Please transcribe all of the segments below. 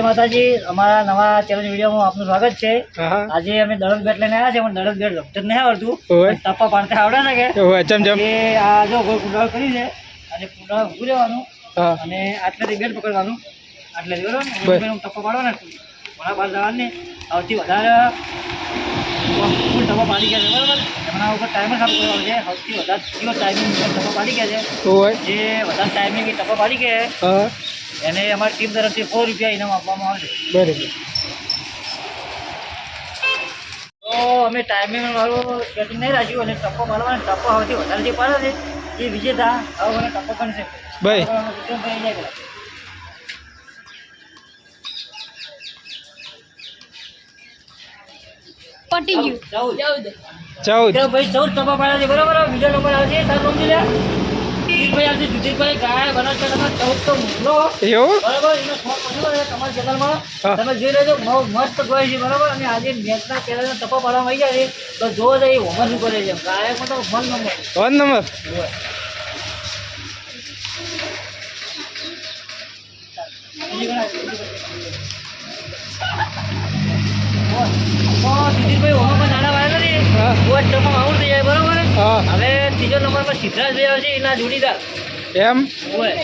માતાજી, અમારા નવા ચેલેન્જ વિડીયોમાં આપનું સ્વાગત છે। આજે અમે દડક બેટ લઈને આવ્યા છે, પણ દડક બેટ રમત નહીં આવડતું, ટપ્પા પાડતા આવડે છે કે આ જો કોઈ કુંડાળ કરી છે અને કુંડાળ ઊભું રહેવાનું અને આટલેથી બેટ પકડવાનું, આટલેથી બરોબર ટપ્પા પાડવાના, ઘણા બાર જવાની સૌથી વધારે ફૂલ ટપ્પા પાડી ગયા છે બરાબર। એમના ઉપર ટાઈમર સારું કરવાનું છે, સૌથી વધારે કયો ટાઈમિંગ ટપ્પા પાડી ગયા છે, જે વધારે ટાઈમિંગ ટપ્પા પાડી ગયા એને અમારી ટીમ તરફથી 100 રૂપિયા ઇનામ આપવામાં આવશે। બરાબર, તો અમે ટાઈમિંગ વાળું સેટિંગ નહીં રાખ્યું અને ટપ્પો મારવાનો, ટપ્પો સૌથી વધારે જે પાડે છે એ વિજેતા હવે મને ટપ્પો બનશે ભાઈ। પટી ગયું 14 ભાઈ 14 ટપ્પા પાડ્યા છે બરાબર। બીજો નંબર આવશે તાર સમજી લે ભાઈ આવશે જુદીરભાઈ ગાય બનાસકાંઠામાં 14 તો મોકલો બરાબર। એનો શોખ પડ્યો તમારા ચેનલમાં તમે જોઈ લેજો, બહુ મસ્ત ગોય છે બરાબર। અને આજે મેચના ચેનલનો ટપ્પા પાડવામાં આવી જાય છે તો જોવો તો એ હોમર શું કરે છે, ગાયકમાં તો 1 નંબર જુદીરભાઈ હોમરમાં નાના વાળા નથી ટપ્પા આઉટ થઈ જાય બરાબર। હવે ત્રીજો નંબરમાં સિદ્ધરાજભાઈ આવશે એના જોડીદાર એમ હોય।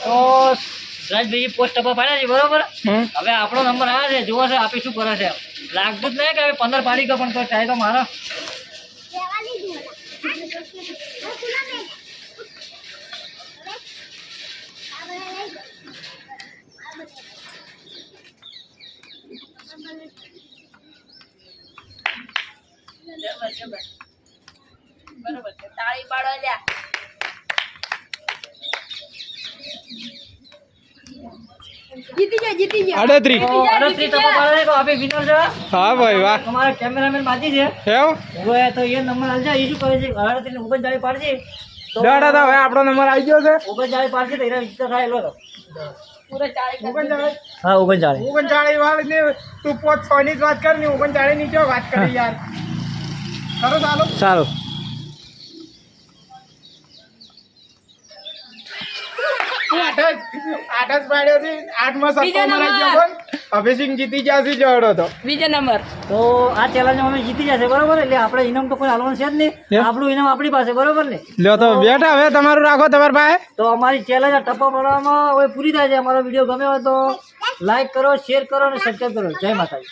તો રાજભાઈ પોસ્ટ ટપ્પા પાડ્યા છે બરોબર। હવે આપણો નંબર આવે છે, જોવો છે આપે શું કરે છે, લાગતું જ નહીં કે હવે 15 પાડી ગયો પણ ટ્રાય તો મારો બરોબર છે, તાળી પાડો લ્યા। જીતી ગયા 38 ટપ્પા પાડે છે તો આપે વિનર છે। હા ભાઈ વાહ, તમારા કેમેરામેન બાજી છે હવે તો એ નંબર આલજો, એ શું કરે છે 38 ને 39 પાડશે તો દાડા તો હવે આપણો નંબર આવી ગયો છે 39 પાડશે તો એના વિચાર થાય લો પૂરે 40 હા 39 વાળી ને તું 5-6 ની જ વાત કર ને 39 ની જો વાત કરી યાર, ખરો ચાલો સારું આઠ પાડ્યો છે, 8 માં 7 મરાઈ ગયો પણ અભિસિંહ જીતી જશે જોડો તો બીજો નંબર। તો આ ચેલેન્જ અમે જીતી જશે બરોબર, એટલે આપણે ઇનામ તો કોઈ હાલવાનું છે જ નહીં, આપણું ઇનામ આપણી પાસે બરોબર ને। લ્યો તો બેટા હવે તમારું રાખો તમારા પાસે। તો અમારી ચેલેન્જ ટપ્પા પાડવામાં હવે પૂરી થાય છે। અમારો વિડીયો ગમ્યો હોય તો લાઈક કરો, શેર કરો અને સબસ્ક્રાઈબ કરો। જય માતાજી।